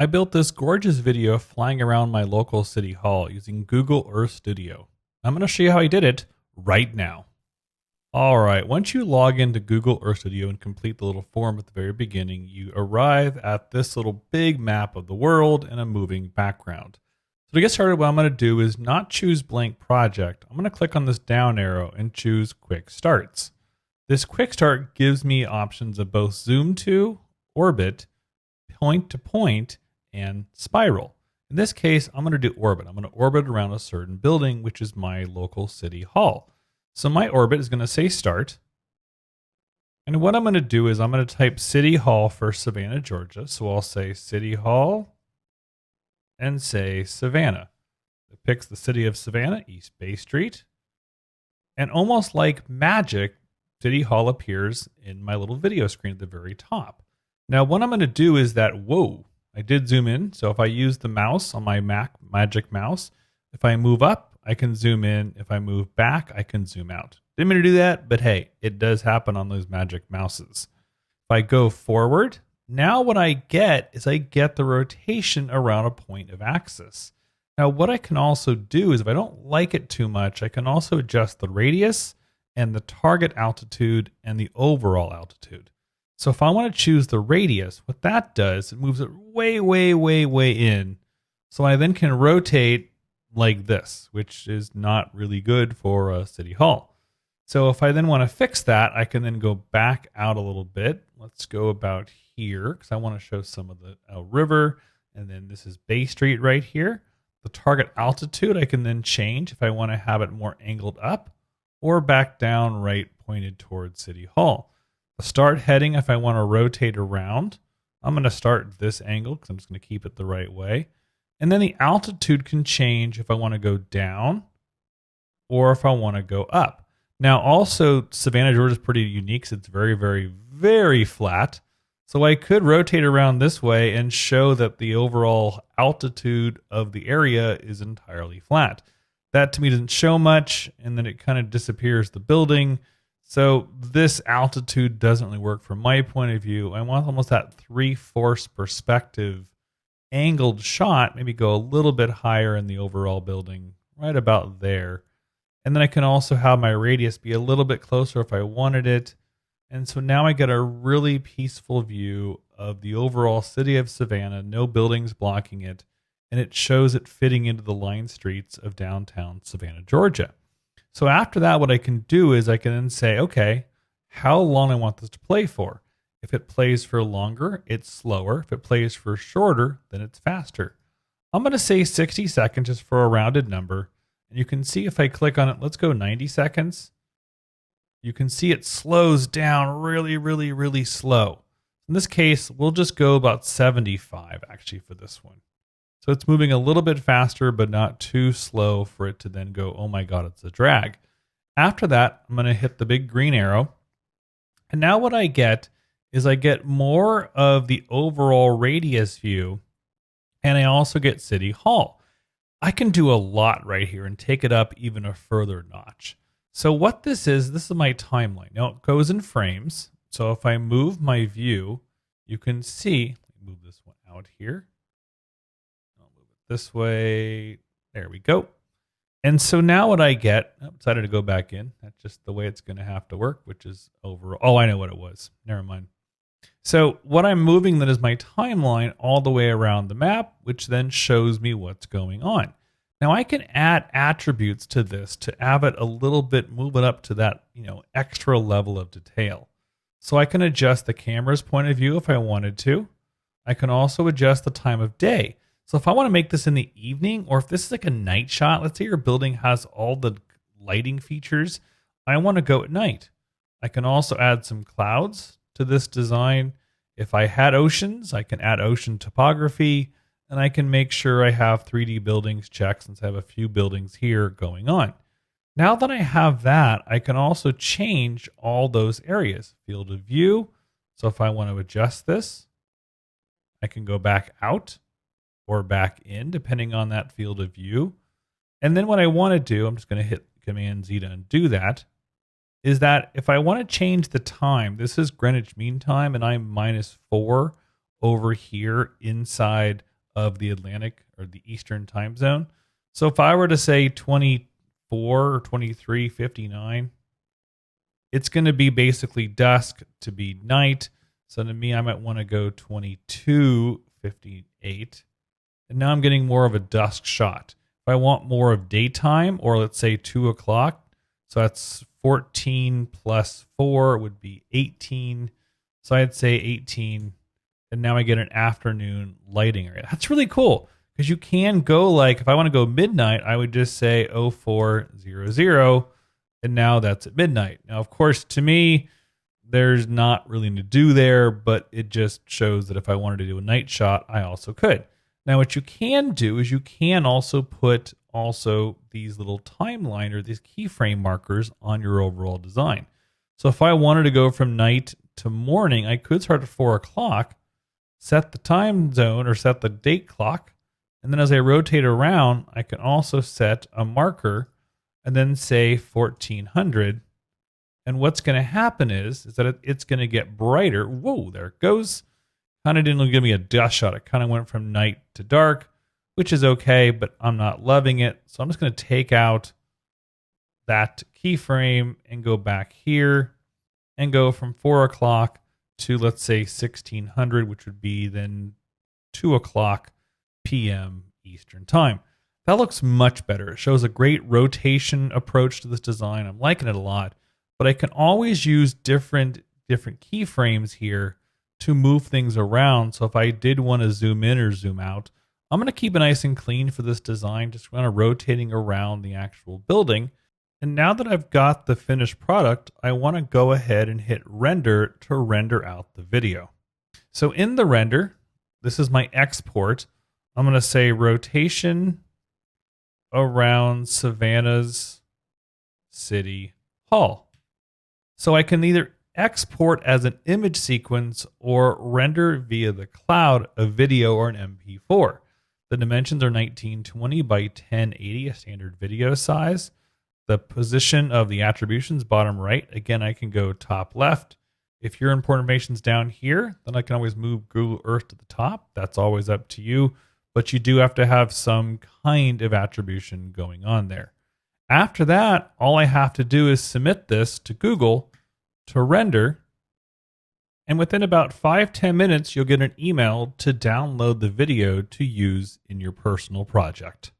I built this gorgeous video flying around my local city hall using Google Earth Studio. I'm going to show you how I did it right now. Alright, once you log into Google Earth Studio and complete the little form at the very beginning, you arrive at this little big map of the world and a moving background. So to get started, what I'm going to do is not choose blank project. I'm going to click on this down arrow and choose quick starts. This quick start gives me options of both zoom to, orbit, point to point, and spiral. In this case, I'm going to do orbit. I'm going to orbit around a certain building, which is my local city hall. So my orbit is going to say start. And what I'm going to do is I'm going to type City Hall for Savannah, Georgia. So I'll say City Hall and say Savannah. It picks the city of Savannah, East Bay Street. And almost like magic, City Hall appears in my little video screen at the very top. Now what I'm going to do is that, whoa, I did zoom in. So if I use the mouse on my Mac Magic Mouse, if I move up, I can zoom in. If I move back, I can zoom out. Didn't mean to do that, but hey, it does happen on those magic mouses. If I go forward, now what I get is I get the rotation around a point of axis. Now what I can also do is if I don't like it too much, I can also adjust the radius and the target altitude and the overall altitude. So if I want to choose the radius, what that does, it moves it way, way, way, way in. So I then can rotate like this, which is not really good for a city hall. So if I then want to fix that, I can then go back out a little bit. Let's go about here because I want to show some of the river. And then this is Bay Street right here. The target altitude I can then change if I want to have it more angled up or back down right pointed towards City Hall. The start heading, if I want to rotate around, I'm going to start this angle because I'm just going to keep it the right way. And then the altitude can change if I want to go down or if I want to go up. Now also Savannah, Georgia is pretty unique. So it's very, very, very flat. So I could rotate around this way and show that the overall altitude of the area is entirely flat. That to me doesn't show much, and then it kind of disappears the building. So this altitude doesn't really work from my point of view. I want almost that 3/4 perspective angled shot, maybe go a little bit higher in the overall building, right about there. And then I can also have my radius be a little bit closer if I wanted it. And so now I get a really peaceful view of the overall city of Savannah, no buildings blocking it, and it shows it fitting into the line streets of downtown Savannah, Georgia. So after that, what I can do is I can then say, okay, how long I want this to play for. If it plays for longer, it's slower. If it plays for shorter, then it's faster. I'm going to say 60 seconds just for a rounded number. And you can see if I click on it, let's go 90 seconds. You can see it slows down really, really, really slow. In this case, we'll just go about 75 actually for this one. So it's moving a little bit faster, but not too slow for it to then go, oh my God, it's a drag. After that, I'm going to hit the big green arrow. And now what I get is I get more of the overall radius view, and I also get City Hall. I can do a lot right here and take it up even a further notch. So what this is my timeline. Now it goes in frames. So if I move my view, you can see, let me move this one out here. I'll move it this way. There we go. And so now what I get, I decided to go back in. That's just the way it's going to have to work, which is over. Oh, I know what it was. Never mind. So what I'm moving then is my timeline all the way around the map, which then shows me what's going on. Now I can add attributes to this to have it a little bit, move it up to that, extra level of detail. So I can adjust the camera's point of view if I wanted to. I can also adjust the time of day. So if I want to make this in the evening, or if this is like a night shot, let's say your building has all the lighting features, I want to go at night. I can also add some clouds to this design. If I had oceans, I can add ocean topography, and I can make sure I have 3D buildings checked since I have a few buildings here going on. Now that I have that, I can also change all those areas. Field of view. So if I want to adjust this, I can go back out or back in depending on that field of view. And then what I want to do, I'm just going to hit Command Z to undo that, is that if I want to change the time, this is Greenwich Mean Time, and I'm -4 over here inside of the Atlantic or the Eastern time zone. So if I were to say 24 or 23:59, it's going to be basically dusk to be night. So to me, I might want to go 22:58. And now I'm getting more of a dusk shot. If I want more of daytime, or let's say 2 o'clock, so that's 14 plus 4 would be 18. So I'd say 18. And now I get an afternoon lighting area. That's really cool because you can go like, if I want to go midnight, I would just say 0400. And now that's at midnight. Now, of course, to me, there's not really to do there, but it just shows that if I wanted to do a night shot, I also could. Now, what you can do is you can also put these little timeline or these keyframe markers on your overall design. So if I wanted to go from night to morning, I could start at 4 o'clock, set the time zone or set the date clock, and then as I rotate around, I can also set a marker and then say 1400. And what's going to happen is that it's going to get brighter. Whoa, there it goes. Kind of didn't give me a dust shot. It kind of went from night to dark, which is okay, but I'm not loving it. So I'm just going to take out that keyframe and go back here and go from 4 o'clock to, let's say, 1600, which would be then 2 o'clock p.m. Eastern time. That looks much better. It shows a great rotation approach to this design. I'm liking it a lot, but I can always use different keyframes here to move things around. So if I did want to zoom in or zoom out, I'm going to keep it nice and clean for this design, just kind of rotating around the actual building. And now that I've got the finished product, I want to go ahead and hit render to render out the video. So in the render, this is my export. I'm going to say rotation around Savannah's City Hall. So I can either export as an image sequence or render via the cloud a video or an MP4. The dimensions are 1920 by 1080, a standard video size. The position of the attributions, bottom right. Again, I can go top left. If your important information's down here, then I can always move Google Earth to the top. That's always up to you, but you do have to have some kind of attribution going on there. After that, all I have to do is submit this to Google to render. And within about 5-10 minutes, you'll get an email to download the video to use in your personal project.